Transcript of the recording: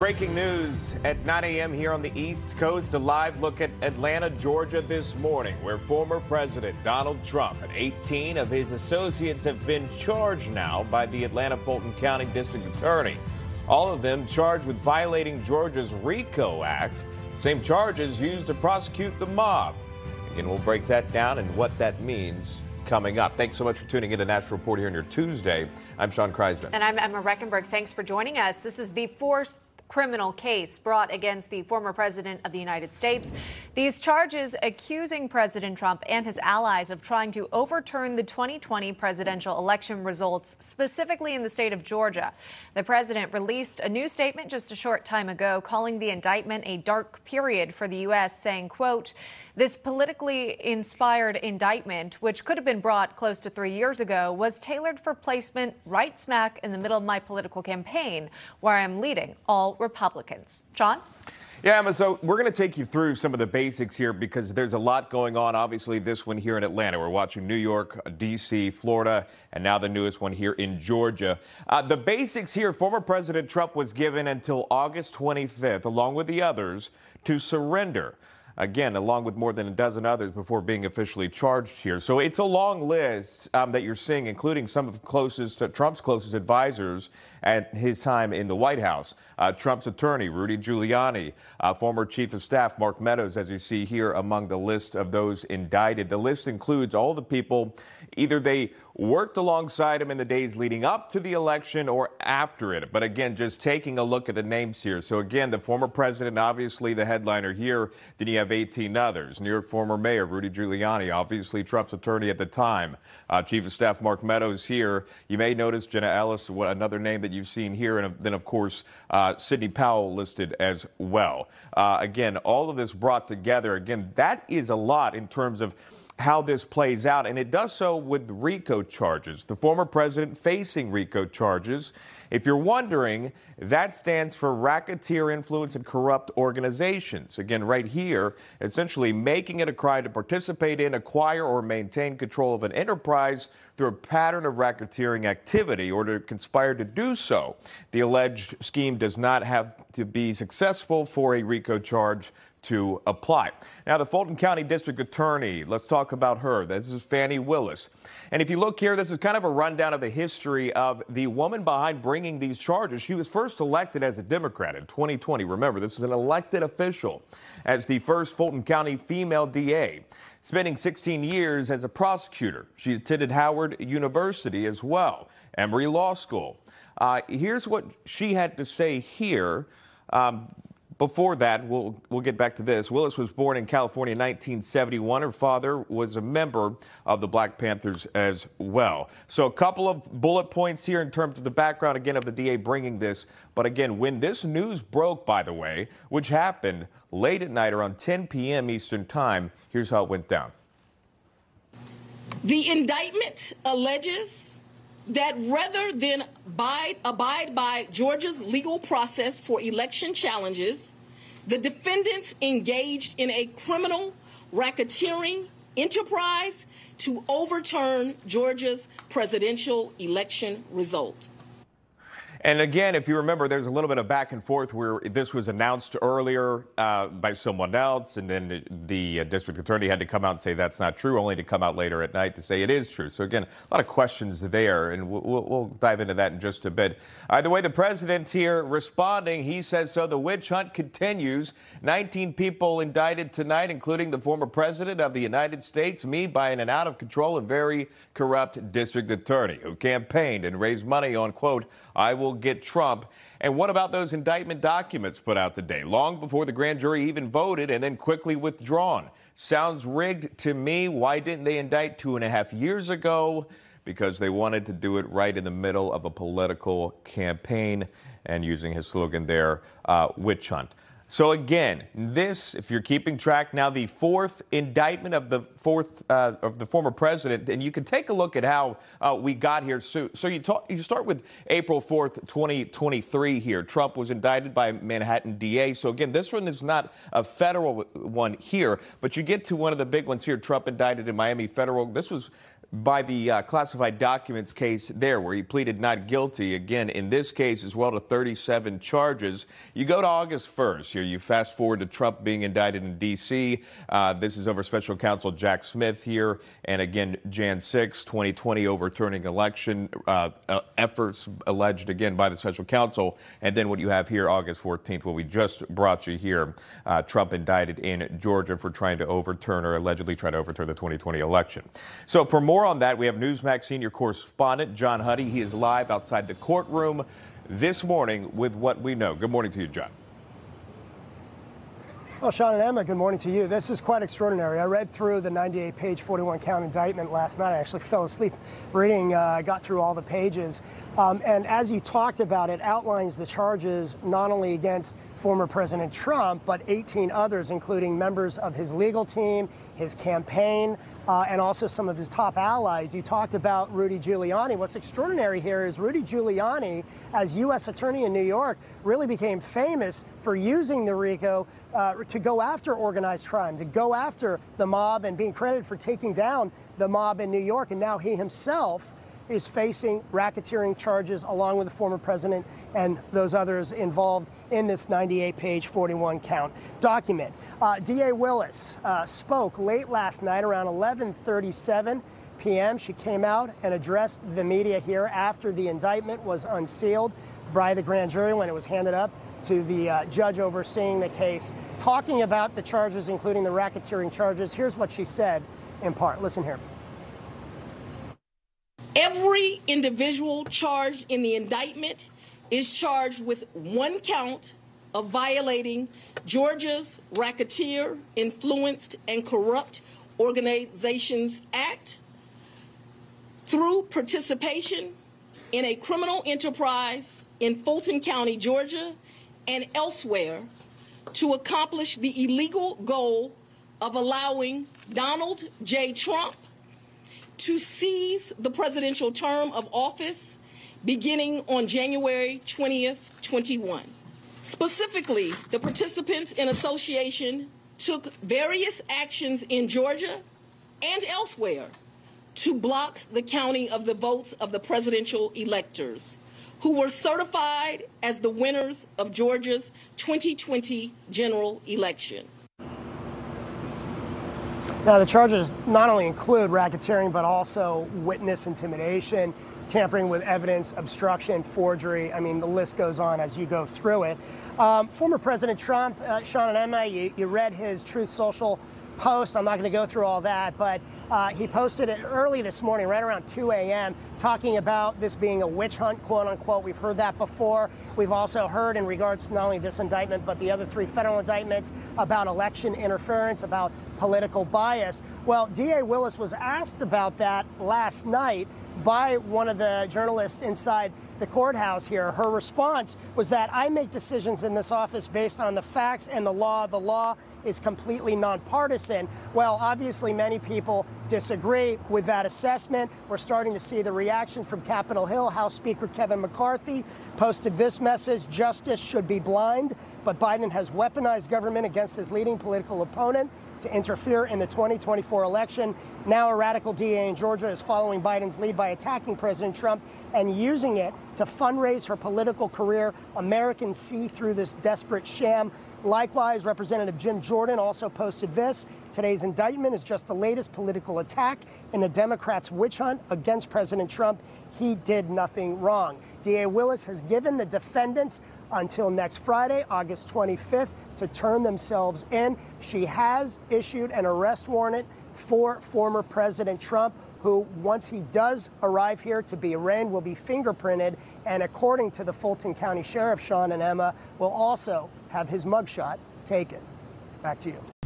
Breaking news at 9 a.m. here on the East Coast. A live look at Atlanta, Georgia this morning, where former President Donald Trump and 18 of his associates have been charged now by the Atlanta Fulton County District Attorney. All of them charged with violating Georgia's RICO Act, same charges used to prosecute the mob. Again, we'll break that down and what that means coming up. Thanks so much for tuning in to National Report here on your Tuesday. I'm Shaun Kraisman. And I'm Emma Reckenberg. Thanks for joining us. This is the fourth criminal case brought against the former president of the United States. These charges accusing President Trump and his allies of trying to overturn the 2020 presidential election results, specifically in the state of Georgia. The president released a new statement just a short time ago, calling the indictment a dark period for the U.S., saying, quote, "This politically inspired indictment, which could have been brought close to 3 years ago, was tailored for placement right smack in the middle of my political campaign, where I am leading all Republicans." Shaun? Yeah, Emma, so we're going to take you through some of the basics here because there's a lot going on. Obviously, this one here in Atlanta. We're watching New York, D.C., Florida, and now the newest one here in Georgia. The basics here, former President Trump was given until August 25th, along with the others, to surrender. Again, along with more than a dozen others before being officially charged here. So it's a long list that you're seeing, including some of Trump's closest advisors at his time in the White House. Trump's attorney, Rudy Giuliani, former chief of staff, Mark Meadows, as you see here among the list of those indicted. The list includes all the people, either they worked alongside him in the days leading up to the election or after it. But again, just taking a look at the names here. So again, the former president, obviously the headliner here. Then you have 18 others. New York former mayor Rudy Giuliani, obviously Trump's attorney at the time. Chief of staff Mark Meadows here. You may notice Jenna Ellis, another name that you've seen here. And then, of course, Sidney Powell listed as well. Again, all of this brought together. Again, that is a lot in terms of how this plays out, and it does so with RICO charges. The former president facing RICO charges. If you're wondering, that stands for racketeer influence and corrupt organizations. Again, right here, essentially making it a crime to participate in, acquire, or maintain control of an enterprise through a pattern of racketeering activity or to conspire to do so. The alleged scheme does not have to be successful for a RICO charge to apply. Now, the Fulton County District Attorney, let's talk about her. This is Fani Willis. And if you look here, this is kind of a rundown of the history of the woman behind bringing these charges. She was first elected as a Democrat in 2020. Remember, this is an elected official as the first Fulton County female DA, spending 16 years as a prosecutor. She attended Howard University as well, Emory Law School. Here's what she had to say here. Before that, we'll get back to this. Willis was born in California in 1971. Her father was a member of the Black Panthers as well. So a couple of bullet points here in terms of the background, again, of the DA bringing this. But again, when this news broke, by the way, which happened late at night around 10 p.m. Eastern Time, here's how it went down. The indictment alleges that rather than abide by Georgia's legal process for election challenges, the defendants engaged in a criminal racketeering enterprise to overturn Georgia's presidential election result. And again, if you remember, there's a little bit of back and forth where this was announced earlier by someone else, and then the district attorney had to come out and say that's not true, only to come out later at night to say it is true. So again, a lot of questions there, and we'll dive into that in just a bit. Either way, the president here responding, he says so. The witch hunt continues. 19 people indicted tonight, including the former president of the United States, me by an out of control and very corrupt district attorney who campaigned and raised money on, quote, "I will get Trump." And what about those indictment documents put out today, long before the grand jury even voted and then quickly withdrawn? Sounds rigged to me. Why didn't they indict 2.5 years ago? Because they wanted to do it right in the middle of a political campaign and using his slogan there, witch hunt. So again, this, if you're keeping track now, the fourth indictment of the former president, and you can take a look at how we got here. So you start with April 4th, 2023 here. Trump was indicted by Manhattan DA. So again, this one is not a federal one here, but you get to one of the big ones here. Trump indicted in Miami federal. This was by the classified documents case there, where he pleaded not guilty. Again, in this case as well, to 37 charges. You go to August 1st. Here you fast forward to Trump being indicted in D.C. This is over special counsel Jack Smith here. And again, Jan 6, 2020, overturning election efforts alleged again by the special counsel. And then what you have here, August 14th, what we just brought you here, Trump indicted in Georgia for trying to overturn, or allegedly trying to overturn, the 2020 election. So for more on that, we have Newsmax senior correspondent John Huddy. He is live outside the courtroom this morning with what we know. Good morning to you, John. Well, Shaun and Emma, good morning to you. This is quite extraordinary. I read through the 98-page, 41-count indictment last night. I actually fell asleep reading, got through all the pages. And as you talked about, it outlines the charges not only against former President Trump, but 18 others, including members of his legal team, his campaign, and also some of his top allies. You talked about Rudy Giuliani. What's extraordinary here is Rudy Giuliani, as U.S. Attorney in New York, really became famous for using the RICO to go after organized crime, to go after the mob, and being credited for taking down the mob in New York. And now he himself is facing racketeering charges along with the former president and those others involved in this 98-page, 41-count document. D.A. Willis spoke late last night around 11:37 p.m. She came out and addressed the media here after the indictment was unsealed by the grand jury, when it was handed up to the judge overseeing the case, talking about the charges, including the racketeering charges. Here's what she said in part. Listen here. Every individual charged in the indictment is charged with one count of violating Georgia's Racketeer, Influenced, and Corrupt Organizations Act through participation in a criminal enterprise in Fulton County, Georgia, and elsewhere to accomplish the illegal goal of allowing Donald J. Trump to seize the presidential term of office beginning on January 20th, 21. Specifically, the participants in association took various actions in Georgia and elsewhere to block the counting of the votes of the presidential electors, who were certified as the winners of Georgia's 2020 general election. Now, the charges not only include racketeering, but also witness intimidation, tampering with evidence, obstruction, forgery. I mean, the list goes on as you go through it. Former President Trump, Shaun and Emma, you read his Truth Social post. I'm not going to go through all that, but he posted it early this morning, right around 2 a.m., talking about this being a witch hunt, quote unquote. We've heard that before. We've also heard, in regards to not only this indictment, but the other 3 federal indictments, about election interference, about political bias. Well, D.A. Willis was asked about that last night by one of the journalists inside the courthouse here. Her response was that I make decisions in this office based on the facts and the law. The law is completely nonpartisan. Well, obviously, many people disagree with that assessment. We're starting to see the reaction from Capitol Hill. House Speaker Kevin McCarthy posted this message: justice should be blind, but Biden has weaponized government against his leading political opponent to interfere in the 2024 election. Now a radical DA in Georgia is following Biden's lead by attacking President Trump and using it to fundraise her political career. Americans see through this desperate sham. Likewise, Representative Jim Jordan also posted this: today's indictment is just the latest political attack in the Democrats' witch hunt against President Trump. He did nothing wrong. D.A. Willis has given the defendants until next Friday, August 25th, to turn themselves in. She has issued an arrest warrant for former President Trump, who, once he does arrive here to be arraigned, will be fingerprinted, and according to the Fulton County Sheriff, Shaun and Emma, will also have his mugshot taken. Back to you.